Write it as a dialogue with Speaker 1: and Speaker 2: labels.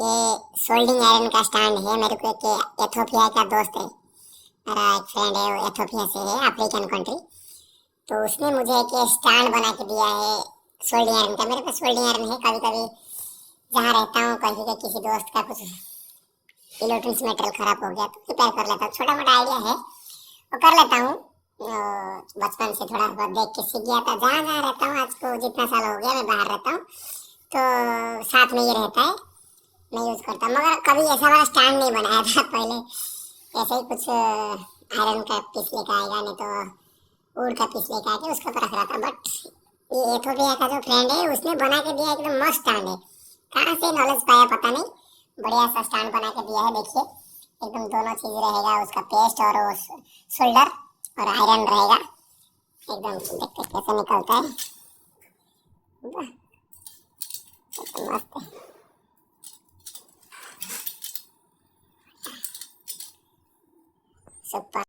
Speaker 1: ये soldering iron का stand है। मेरे को एक एथोपिया का दोस्त है, मेरा एक फ्रेंड है, वो एथोपिया से है, अफ्रीकन कंट्री। तो उसने मुझे एक स्टैंड बना के दिया है सोल्डिंग आयरन का। मेरे पास सोल्डिंग आयरन है, कभी कभी जहाँ रहता हूँ कहीं के किसी दोस्त का कुछ इलेक्ट्रॉनिक्स मटेरियल खराब हो गया तो रिपेयर कर लेता हूँ। छोटा मोटा आइडिया है वो कर लेता हूँ। बचपन से थोड़ा बहुत देख के सीख गया था। जहाँ जहाँ रहता हूँ, आज को जितना साल हो गया मैं बाहर रहता हूँ, तो साथ में ये रहता है, मैं यूज़ करता हूँ। मगर कभी ऐसा वाला स्टैंड नहीं बनाया था पहले। ऐसे ही कुछ आयरन का पीस लेकर आएगा, नहीं तो वुड का पीस लेकर आके उसके ऊपर रख रहा था। बट ये एथोपिया का जो फ्रेंड है उसने बना के दिया, एकदम मस्त स्टैंड है। कहाँ से नॉलेज पाया पता नहीं, बढ़िया सा स्टैंड बना के दिया है। देखिए एकदम दोनों चीज़ रहेगा, उसका पेस्ट और वो शोल्डर और आयरन रहेगा। एकदम देखते कैसे निकलता है, मस्त है। सुपर।